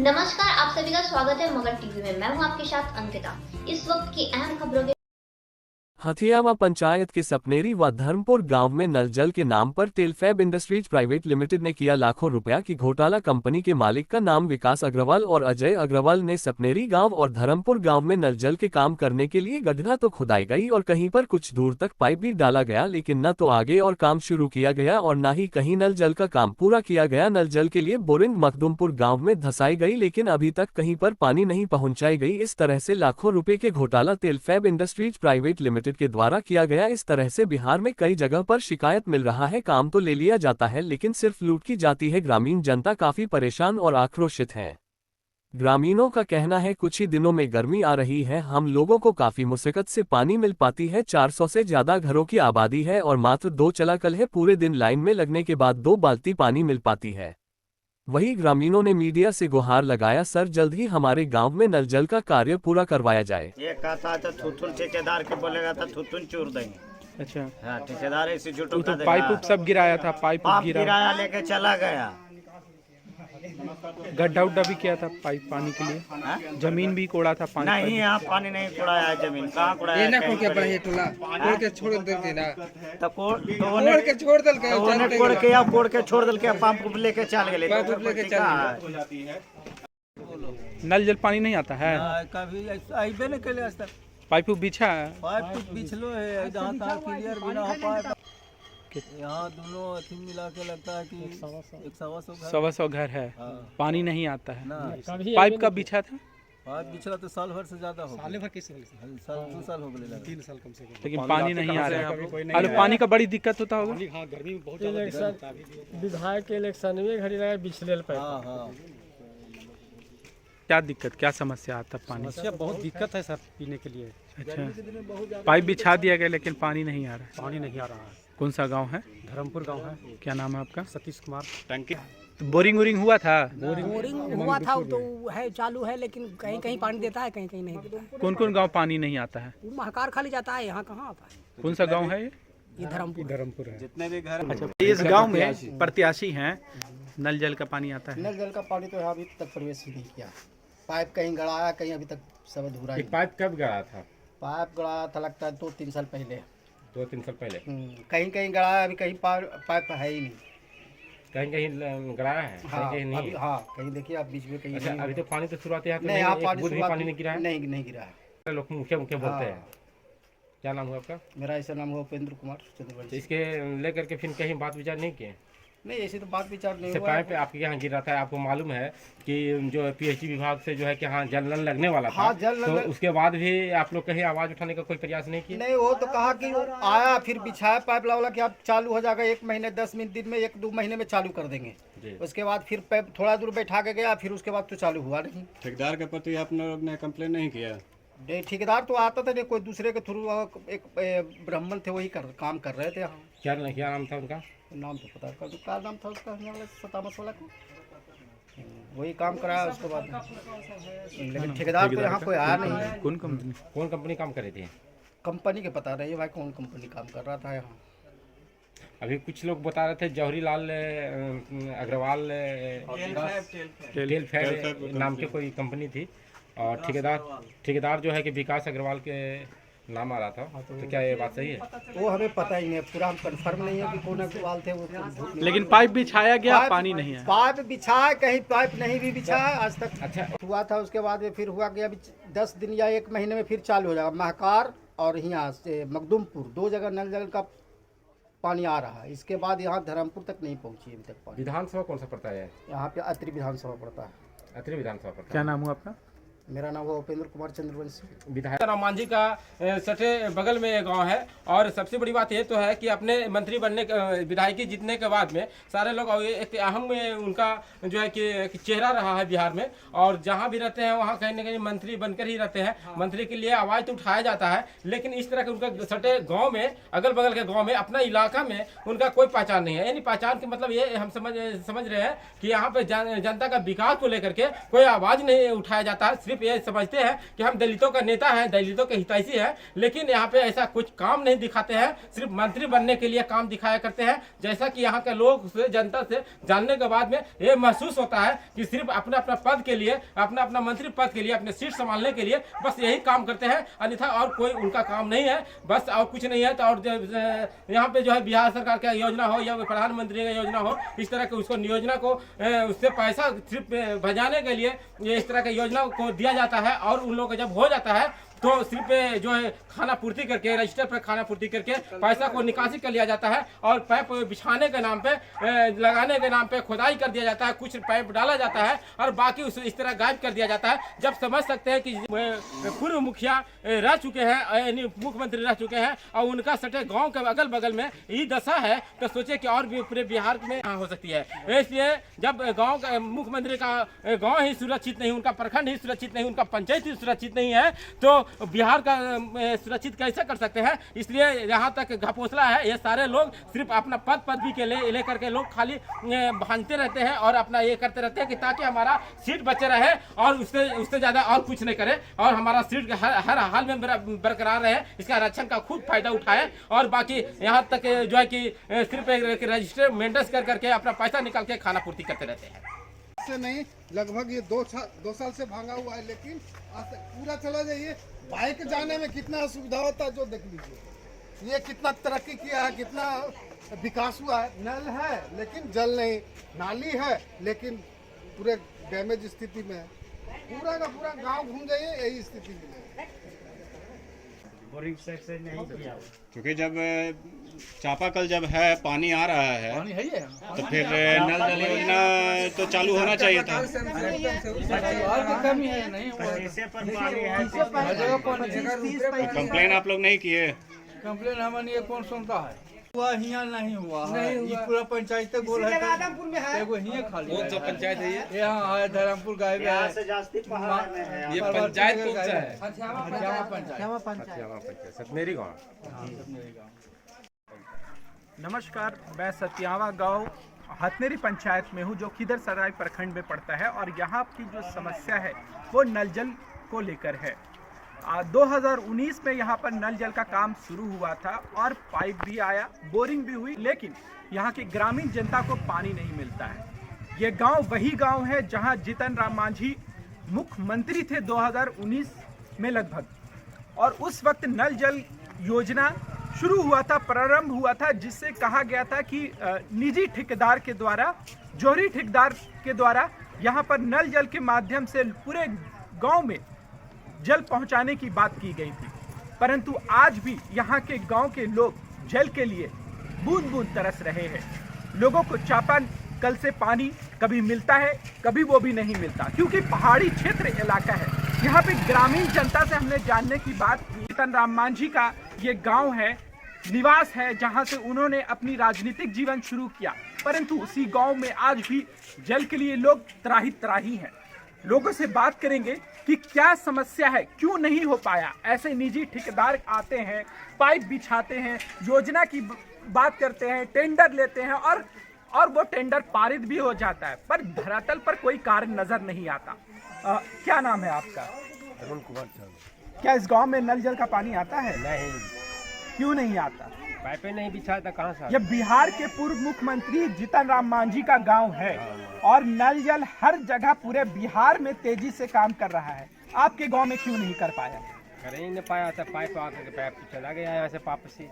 नमस्कार, आप सभी का स्वागत है मगध टीवी में। मैं हूं आपके साथ अंकिता। इस वक्त की अहम खबरों के हथियावा पंचायत के सपनेरी व धर्मपुर गांव में नल जल के नाम पर टेलफैब इंडस्ट्रीज प्राइवेट लिमिटेड ने किया लाखों रुपया की घोटाला। कंपनी के मालिक का नाम विकास अग्रवाल और अजय अग्रवाल ने सपनेरी गांव और धर्मपुर गांव में नल जल के काम करने के लिए गड्ढा तो खुदाई गई और कहीं पर कुछ दूर तक पाइप भी डाला गया, लेकिन न तो आगे और काम शुरू किया गया और न ही कहीं नल जल का काम पूरा किया गया। नल जल के लिए बोरिंग मखदुमपुर गाँव में धसाई गई, लेकिन अभी तक कहीं पर पानी नहीं पहुँचाई गई। इस तरह से लाखों रुपए के घोटाला टेलफैब इंडस्ट्रीज प्राइवेट लिमिटेड के द्वारा किया गया। इस तरह से बिहार में कई जगह पर शिकायत मिल रहा है, काम तो ले लिया जाता है लेकिन सिर्फ लूट की जाती है। ग्रामीण जनता काफी परेशान और आक्रोशित है। ग्रामीणों का कहना है कुछ ही दिनों में गर्मी आ रही है, हम लोगों को काफी मुसीबत से पानी मिल पाती है। 400 से ज्यादा घरों की आबादी है और मात्र 2 चलाकल है। पूरे दिन लाइन में लगने के बाद 2 बाल्टी पानी मिल पाती है। वहीं ग्रामीणों ने मीडिया से गुहार लगाया, सर जल्द ही हमारे गांव में नल जल का कार्य पूरा करवाया जाए। ये कहता था थुथुन ठेकेदार के बोलेगा था थुथुन चूर देंगे। अच्छा, हाँ, ठेकेदार ऐसे झूठों का तो पाइप उप सब गिराया था, पाइप उप गिराया लेके चला गया। गड्ढा उड्ढा भी किया था पाइप पानी के लिए। हाँ? जमीन भी कोड़ा था पानी। नहीं, यहाँ पानी नहीं कुड़ाया है, जमीन कहाँ कुड़ाया है? कोड़ के छोड़ देते ना, तो कोड़ के छोड़ दल के कोड़ के या कोड़ के छोड़ दल के पंप लेके चल गए। लेके नल जल पानी नहीं आता है, कभी आइबे नहीं कैले आज तक। पाइप उप बिछा है। पाइप बिछलो है, जहाँ तक क्लियर भी ना हो पाए। यहाँ दोनों अथी मिला के लगता है कि 100 घर है, हाँ। पानी नहीं आता है ना। पाइप कब बिछा था? पाइप बिछला तो साल भर से ज्यादा हो गया। साल 2 साल हो गए, 3 साल कम से कम। लेकिन पानी नहीं आ रहा है। अरे पानी का बड़ी दिक्कत होता होगा। हाँ, गर्मी में बहुत ज्यादा विधायक के इलेक्शन में घड़ी लगा बिछले पे। हाँ हाँ। क्या दिक्कत, क्या समस्या आता पानी? समस्या बहुत दिक्कत है सर पीने के लिए। अच्छा, पाइप बिछा दिया गया लेकिन पानी नहीं आ रहा है। पानी नहीं आ रहा है। कौन सा गांव है? धर्मपुर गांव है। क्या नाम है आपका? सतीश कुमार। टंकी तो बोरिंग हुआ था? बोरिंग हुआ था तो है, चालू है, लेकिन कहीं कहीं पानी देता है, कहीं कहीं नहीं देता है। कौन कौन गांव पानी नहीं आता है? वो महाकार खाली जाता है, यहाँ कहाँ आता है? कौन सा गांव है ये धर्मपुर है। जितने भी घर अच्छा, इस गांव में प्रत्याशी हैं, नल जल का पानी आता है? नल जल का पानी तो यहाँ अभी तक प्रवेश ही नहीं किया। पाइप कहीं गड़ाया, कहीं अभी तक सब अधूरा ही। पाइप कब गड़ा था? पाइप गड़ाया था लगता है 2-3 साल पहले। 2-3 साल पहले कहीं कहीं गड़ाया, अभी कहीं पाइप है ही नहीं। कहीं कहीं गड़ाया है, हाँ, कहीं नहीं। अभी हाँ, कहीं देखिए आप बीच में कहीं अच्छा, नहीं। अभी तो पानी तो शुरुआती है, नहीं, यहाँ पानी नहीं गिरा है। नहीं गिरा है। लोग मुख्य बोलते हैं। हाँ। क्या नाम हुआ आपका? मेरा ऐसा नाम हुआ उपेंद्र कुमार चंद्रवंशी। तो इसके लेकर के फिर कहीं बात विचार नहीं किए? नहीं, ऐसे तो बात विचार नहीं जैसे हुआ। पाइप आपके यहाँ गिर रहा था, आपको मालूम है कि जो पीएचई विभाग से जो है कि हाँ जल नल लगने वाला था। हाँ, जल तो नल। उसके बाद भी आप लोग कहीं आवाज उठाने का कोई प्रयास नहीं किया? नहीं, वो तो कहा कि वो आया, फिर बिछाया पाइप वाला कि आप चालू हो जाएगा 1 महीने 10 दिन में, 1-2 महीने में चालू कर देंगे। उसके बाद फिर पाइप थोड़ा दूर बैठा के गया, फिर उसके बाद तो चालू हुआ नहीं। ठेकेदार के प्रति आपने लोग ने कंप्लेन नहीं किया? नहीं, ठेकेदार तो आता था नहीं, कोई दूसरे के थ्रू। एक ब्राह्मण थे, वही काम कर रहे थे यहाँ। क्या नाम था उनका? नाम तो पता कर, क्या नाम था उसका, सतामस वाला का। वही काम कराया उसके बाद, लेकिन ठेकेदार तो यहाँ कोई आया नहीं। कौन कंपनी काम कर रही थी? कंपनी के पता नहीं भाई, कौन कंपनी काम कर रहा था यहाँ। अभी कुछ लोग बता रहे थे जौहरीलाल अग्रवाल टेलफैब नाम की कोई कंपनी थी, और ठेकेदार जो है कि विकास अग्रवाल के नाम आ रहा था। तो क्या ये बात सही है? वो हमें पता ही नहीं, पूरा हम कंफर्म नहीं है कि कौन अग्रवाल थे वो। लेकिन पाइप बिछाया गया, पानी नहीं है। पाइप बिछाया, कहीं पाइप नहीं भी बिछाया आज तक। अच्छा, हुआ था, उसके बाद में फिर हुआ कि अभी 10 दिन या 1 महीने में फिर चालू हो जाएगा। महाकार और यहाँ से मखदुमपुर 2 जगह नल जल का पानी आ रहा है। इसके बाद यहाँ धर्मपुर तक नहीं पहुँची अभी तक पानी। विधानसभा कौन सा पड़ता है? यहाँ पे अत्रि विधानसभा पड़ता है। अत्रि विधानसभा पड़ता है। क्या नाम हुआ आपका? मेरा नाम हुआ उपेंद्र कुमार चंद्रवंशी। विधायक राम मांझी का सटे बगल में ये गांव है, और सबसे बड़ी बात ये तो है कि अपने मंत्री बनने विधायकी जीतने के बाद में सारे लोग एक अहम में उनका जो है कि चेहरा रहा है बिहार में, और जहां भी रहते हैं वहां कहीं ना कहीं मंत्री बनकर ही रहते हैं। मंत्री के लिए आवाज़ तो उठाया जाता है, लेकिन इस तरह के उनका सटे गाँव में, अगल बगल के गाँव में, अपना इलाका में उनका कोई पहचान नहीं है। यानी पहचान के मतलब ये हम समझ रहे हैं कि यहाँ पे जनता का विकास को लेकर के कोई आवाज़ नहीं उठाया जाता है। सिर्फ सिर्फ ये समझते हैं कि हम दलितों का नेता हैं, दलितों के हितैषी हैं, लेकिन यहाँ पे ऐसा कुछ काम नहीं दिखाते हैं। सिर्फ मंत्री बनने के लिए काम दिखाया करते हैं। जैसा कि यहाँ के लोग से, जनता से जानने के बाद में ये महसूस होता है कि सिर्फ अपना अपना पद के लिए, अपना अपना मंत्री पद के लिए, अपने सीट संभालने के लिए बस यही काम करते हैं, अन्यथा और कोई उनका काम नहीं है, बस और कुछ नहीं है। तो और यहाँ पे जो है बिहार सरकार का योजना हो या प्रधानमंत्री का योजना हो, इस तरह के उसको योजना को उससे पैसा सिर्फ बजाने के लिए ये इस तरह की योजना को दिया जाता है, और उन लोगों का जब हो जाता है तो सिर्फ जो है खाना पूर्ति करके, रजिस्टर पर खाना पूर्ति करके पैसा को निकासी कर लिया जाता है, और पाइप बिछाने के नाम पे, लगाने के नाम पे खुदाई कर दिया जाता है, कुछ पाइप डाला जाता है और बाकी उसे इस तरह गायब कर दिया जाता है। जब समझ सकते हैं कि पूर्व मुखिया रह चुके हैं, यानी मुख्यमंत्री रह चुके हैं, और उनका सटे गाँव के अगल बगल में यही दशा है, तो सोचे कि और भी पूरे बिहार में हो सकती है। इसलिए जब गाँव का मुख्यमंत्री का गाँव ही सुरक्षित नहीं, उनका प्रखंड ही सुरक्षित नहीं, उनका पंचायत ही सुरक्षित नहीं है, तो बिहार का सुरक्षित कैसे कर सकते हैं। इसलिए यहाँ तक घपोसला है। ये सारे लोग सिर्फ अपना पदवी के लिए लेकर के लोग खाली भांजते रहते हैं और अपना ये करते रहते हैं कि ताकि हमारा सीट बचे रहे, और उससे ज़्यादा और कुछ नहीं करे, और हमारा सीट हर हाल में बरकरार रहे, इसका आरक्षण का खूब फायदा उठाए। और बाकी यहाँ तक जो है कि सिर्फ एक रजिस्टर मेंटेन कर करके अपना पैसा निकाल के खाना पूर्ति करते रहते हैं। से नहीं, लगभग ये 2 साल से भांगा हुआ है, लेकिन पूरा चला जाइए, बाइक जाने में कितना असुविधा होता है जो देख लीजिए। ये कितना तरक्की किया है, कितना विकास हुआ है। नल है लेकिन जल नहीं, नाली है लेकिन पूरे डैमेज स्थिति में है। पूरा का पूरा गांव घूम जाइए, यही स्थिति में है। बोरिंग से नहीं किया, क्योंकि जब चापाकल जब है, पानी आ रहा है, तो फिर नल जल योजना तो चालू होना चाहिए था। कंप्लेन आप लोग नहीं किए? कंप्लेन हमारे कौन सुनता है? हुआ हियां नहीं हुआ है, ये पूरा पंचायत गोल है, एगो हियां खाली है। पंचायत है ये? यहाँ है धर्मपुर गायब है, ये पंचायत कौन सा है? सतनेरी गाँव। नमस्कार, मैं सत्यावा गांव हथनेरी पंचायत में हूं, जो खिदर सराय प्रखंड में पड़ता है, और यहाँ की जो समस्या है वो नल जल को लेकर है। 2019 में यहाँ पर नल जल का काम शुरू हुआ था और पाइप भी आया, बोरिंग भी हुई, लेकिन यहाँ की ग्रामीण जनता को पानी नहीं मिलता है। ये गांव वही गांव है जहां जीतन राम मांझी मुख्यमंत्री थे 2019 में लगभग, और उस वक्त नल जल योजना शुरू हुआ था, प्रारंभ हुआ था, जिससे कहा गया था कि निजी ठेकेदार के द्वारा, जोहरी ठेकेदार के द्वारा यहाँ पर नल जल के माध्यम से पूरे गांव में जल पहुंचाने की बात की गई थी। परंतु आज भी यहाँ के गांव के लोग जल के लिए बूंद बूंद तरस रहे हैं। लोगों को चापाकल से पानी कभी मिलता है, कभी वो भी नहीं मिलता, क्योंकि पहाड़ी क्षेत्र इलाका है। यहाँ पे ग्रामीण जनता से हमने जानने की बात की, जीतन राम मांझी का ये गांव है, निवास है, जहां से उन्होंने अपनी राजनीतिक जीवन शुरू किया, परंतु उसी गांव में आज भी जल के लिए लोग त्राही हैं। लोगों से बात करेंगे कि क्या समस्या है, क्यों नहीं हो पाया। ऐसे निजी ठेकेदार आते हैं, पाइप बिछाते हैं, योजना की बात करते हैं, टेंडर लेते हैं, और वो टेंडर पारित भी हो जाता है, पर धरातल पर कोई कार्य नजर नहीं आता। क्या नाम है आपका? अरुण कुमार। क्या इस गांव में नल जल का पानी आता है? नहीं। क्यों नहीं आता? पाइपें नहीं बिछाया था, कहाँ से? यह बिहार के पूर्व मुख्यमंत्री जीतन राम मांझी का गांव है, और नल जल हर जगह पूरे बिहार में तेजी से काम कर रहा है। आपके गांव में क्यों नहीं कर पाया? कर ही नहीं पाया था, पाइप आकर पाइप चला गया यहाँ से वापस से।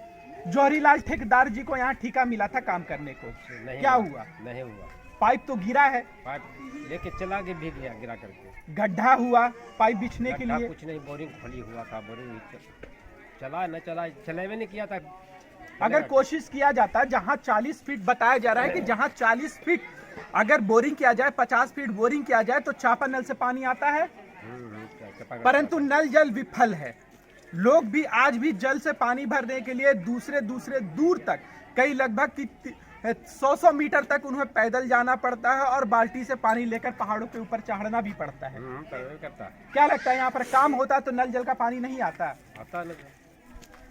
जौहरीलाल ठेकेदार जी को यहाँ ठेका मिला था काम करने को, क्या हुआ? नहीं हुआ। पाइप तो गिरा है, पाइप लेके चला के भी गया, गिरा करके। गड्ढा हुआ पाइप बिछने के लिए? कुछ नहीं, बोरिंग खुली हुआ था, बोरिंग चला न चला, चलेवे नहीं किया था। अगर कोशिश किया जाता, जहां 40 फीट बताया जा रहा है कि जहां 40 फीट अगर बोरिंग किया जाए, 50 फीट बोरिंग किया जाए, तो चापा नल से पानी आता है, परंतु नल जल विफल है। लोग भी आज भी जल से पानी भरने के लिए दूसरे दूर तक, कई लगभग 100 मीटर तक उन्हें पैदल जाना पड़ता है, और बाल्टी से पानी लेकर पहाड़ों के ऊपर चढ़ना भी पड़ता है। क्या लगता है, यहाँ पर काम होता तो नल जल का पानी नहीं आता?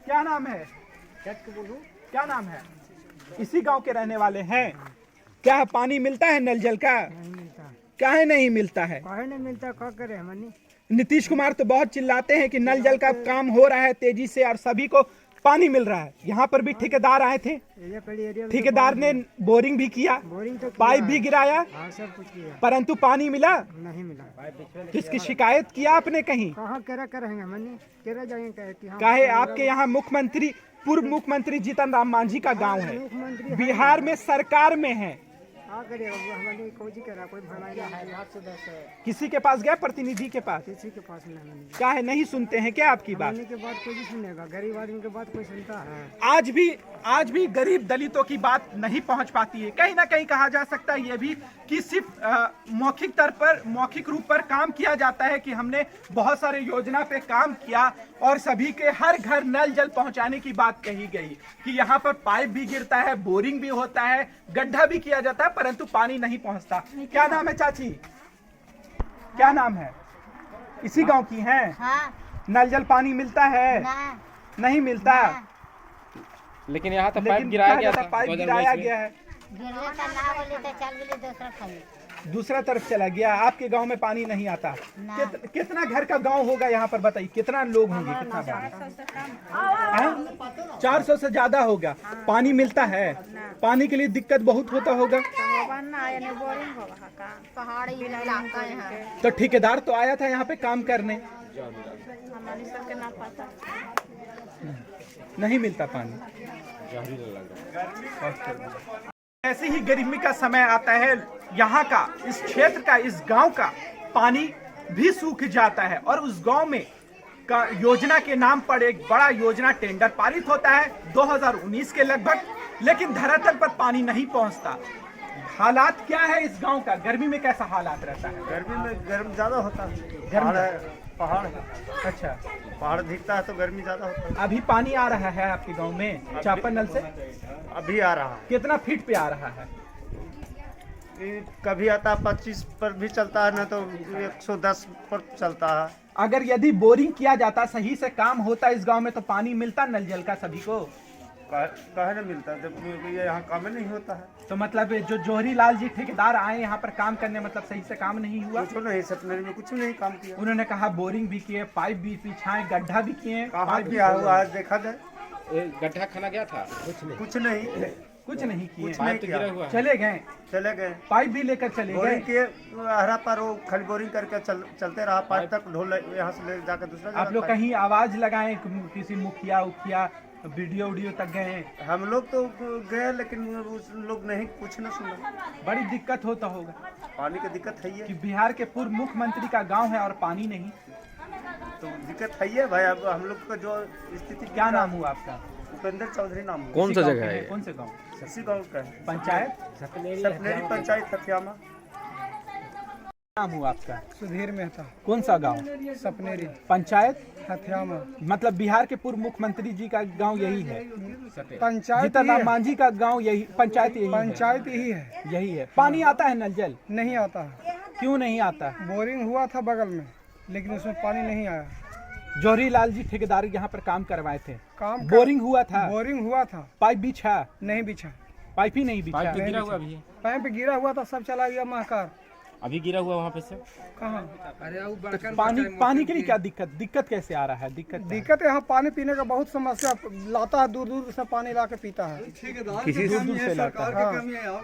क्या नाम है? क्या नाम है? इसी गांव के रहने वाले हैं। क्या पानी मिलता है नल जल का? नहीं मिलता। काहे नहीं मिलता है? काहे नहीं मिलता, क्या करे हमनी? नीतीश कुमार तो बहुत चिल्लाते हैं कि नल जल का काम हो रहा है तेजी से और सभी को पानी मिल रहा है। यहाँ पर भी ठेकेदार आए थे, ठेकेदार ने बोरिंग भी किया, पाइप भी गिराया, सब कुछ किया, परंतु पानी मिला नहीं मिला। किसकी शिकायत किया आपने कहीं? कहाँ करेंगे मनी केरा जाएंगे काहे आपके यहाँ मुख्यमंत्री, पूर्व मुख्यमंत्री जीतन राम मांझी का गांव है, बिहार में सरकार में है, किसी के पास गया, प्रतिनिधि के पास? किसी के पास नहीं, क्या है, नहीं सुनते हैं क्या आपकी बात? के बाद कोई सुनेगा, गरीब आदमी के बात कोई सुनता है? आज भी गरीब दलितों की बात नहीं पहुंच पाती है। कहीं ना कहीं कहा जा सकता है ये भी कि सिर्फ मौखिक रूप पर काम किया जाता है कि हमने बहुत सारे योजना पे काम किया और सभी के हर घर नल जल पहुंचाने की बात कही गई कि यहाँ पर पाइप भी गिरता है, बोरिंग भी होता है, गड्ढा भी किया जाता है, परंतु पानी नहीं पहुंचता। क्या नाम है चाची, क्या नाम है? इसी गांव की हैं? हाँ। नल जल पानी मिलता है? नहीं मिलता। लेकिन यहाँ तो पाइप गिराया गया था, पाइप गिराया गया है, दूसरा तरफ चला गया। आपके गांव में पानी नहीं आता। कितना घर का गांव होगा यहाँ पर बताइए, कितना लोग होंगे, कितना 400 से ज्यादा होगा। पानी मिलता है? पानी के लिए दिक्कत बहुत होता होगा। तो ठेकेदार तो आया था यहाँ पे काम करने, नहीं मिलता पानी। ऐसे ही गर्मी का समय आता है, यहाँ का, इस क्षेत्र का, इस गांव का पानी भी सूख जाता है और उस गांव में का योजना के नाम पर एक बड़ा योजना टेंडर पारित होता है 2019 के लगभग, लेकिन धरातल पर पानी नहीं पहुंचता। हालात क्या है इस गांव का? गर्मी में कैसा हालात रहता है? गर्मी में गर्म ज्यादा होता है, पहाड़ है। अच्छा, पहाड़ दिखता है तो गर्मी ज्यादा होता है। अभी पानी आ रहा है आपके गांव में चापा नल से? अभी आ रहा है। कितना फीट पे आ रहा है? कभी आता 25 पर भी चलता है, ना तो 110 पर चलता है। अगर यदि बोरिंग किया जाता, सही से काम होता इस गांव में, तो पानी मिलता नल जल का सभी को? कहे न मिलता, जब ये यहाँ काम नहीं होता है। तो मतलब जो जौहरी लाल जी ठेकेदार आए यहाँ पर काम करने, मतलब सही से काम नहीं हुआ? कुछ नहीं, सपने में कुछ नहीं काम किया। उन्होंने कहा बोरिंग भी किए, पाइप भी बिछाए, गड्ढा भी किए। कहाँ किया हुआ है देखा जाए? गड्ढा खाना गया था? कुछ नहीं किए, चले गए, पाइप भी लेकर चले गए। बोरिंग किए हरा पर, वो खाली बोरिंग करके चलते रहा, पाइप तक ढोल यहाँ से ले जाकर दूसरा। आप लोग कहीं आवाज लगाए, किसी मुखिया वीडियो तक गए? हम लोग तो गए, लेकिन उस लोग नहीं, कुछ न सुना। बड़ी दिक्कत होता होगा। पानी की दिक्कत है कि बिहार के पूर्व मुख्यमंत्री का गांव है और पानी नहीं, तो दिक्कत है भाई। अब हम लोग का जो स्थिति। क्या नाम हुआ आपका? उपेंद्र चौधरी नाम। कौन सा जगह है? कौन से गाँव? इसी गाँव का है। पंचायत सपनेरी पंचायत हथियामा। नाम हुआ आपका? सुधीर मेहता। कौन सा गांव? सपनेरी पंचायत हथियामा। मतलब बिहार के पूर्व मुख्यमंत्री जी का गांव यही है? पंचायत जीतन राम मांझी का गांव यही, पंचायत यही है। यही है। पानी आता है नल जल? नहीं आता है। क्यों नहीं आता? बोरिंग हुआ था बगल में, लेकिन उसमें पानी नहीं आया। जौहरी लाल जी ठेकेदार यहाँ पर काम करवाए थे, बोरिंग हुआ था? बोरिंग हुआ था। पाइप बिछा? नहीं बिछा, पाइप ही नहीं बिछा। पाइप गिरा हुआ था, सब चला गया महाकार। अभी गिरा हुआ वहाँ पे से कहाँ? पानी के लिए क्या दिक्कत कैसे आ रहा है? दिक्कत यहाँ पानी पीने का बहुत समस्या, लाता है दूर से पानी ला के पीता है। किसी दूर से लाता है।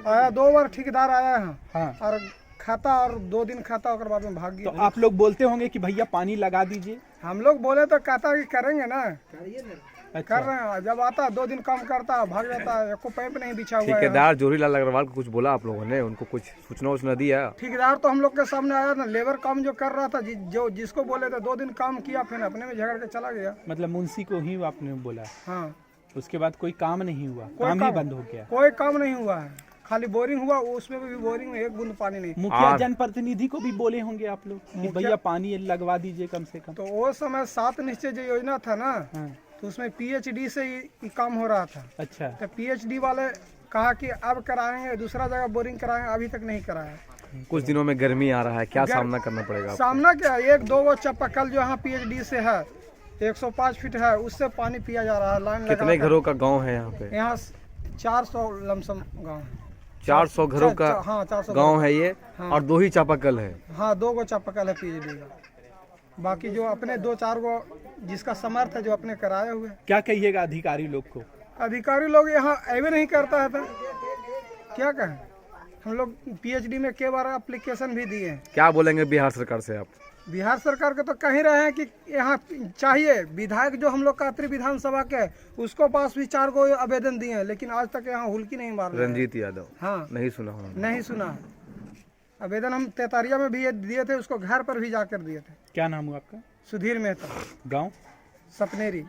आया 2 बार ठेकेदार आया है और खाता, और 2 दिन खाता और बाद में भाग गया। तो आप लोग बोलते होंगे कि भैया पानी लगा दीजिए? हम लोग बोले तो कहता कि करेंगे ना, कर रहे हैं। जब आता 2 दिन काम करता है, भाग जाता है, एको पाइप नहीं बिछा हुआ है। ठेकेदार जौहरी लाल अग्रवाल को कुछ बोला आप लोगों ने? उनको कुछ सूचना दिया? ठेकेदार तो हम लोग के सामने आया ना, लेबर काम जो कर रहा था, जो जिसको बोले थे 2 दिन काम किया, फिर अपने में झगड़ के चला गया। मतलब मुंशी को ही आपने बोला? हाँ। उसके बाद कोई काम नहीं हुआ? काम ही बंद हो गया? कोई काम नहीं हुआ है, खाली बोरिंग हुआ, उसमें भी बोरिंग में 1 बूंद पानी नहीं। मुखिया जनप्रतिनिधि को भी बोले होंगे आप लोग कि भैया पानी लगवा दीजिए कम से कम? तो वो समय 7 निश्चय जो योजना था ना, तो उसमें PhD से ही काम हो रहा था। अच्छा। तो PhD वाले कहा कि अब कराएंगे, दूसरा जगह बोरिंग कराएंगे, अभी तक नहीं कराया। कुछ दिनों में गर्मी आ रहा है, क्या सामना करना पड़ेगा? सामना क्या, 1-2 चापाकल जो यहाँ PhD से है, 105 फीट है, उससे पानी पिया जा रहा है। लाइन कितने घरों का गाँव है यहाँ पे? यहाँ 400 लमसम गाँव है। 400 घरों का गाँव है ये? और 2 ही चापाकल है? हाँ, 2 चापाकल है PhD का। बाकी जो अपने 2-4 गो जिसका समर्थ है जो अपने कराए हुए। क्या कहिएगा अधिकारी लोग को? अधिकारी लोग यहाँ अवे नहीं करता है तो क्या कहें। हम लोग PhD में कई बार एप्लीकेशन भी दिए हैं। क्या बोलेंगे बिहार सरकार से आप? बिहार सरकार के तो कह ही रहे हैं कि यहाँ चाहिए विधायक जो हम लोग का विधानसभा के उसको पास भी 4 गो आवेदन दिए हैं, लेकिन आज तक यहाँ हुल्की नहीं मार रहे। रंजीत यादव? हाँ, नहीं सुना हूँ। नहीं सुना है। आवेदन हम तेतारिया में भी दिए थे, उसको घर पर भी जाकर दिए थे। क्या नाम हुआ आपका? सुधीर मेहता, गाँव सपनेरी।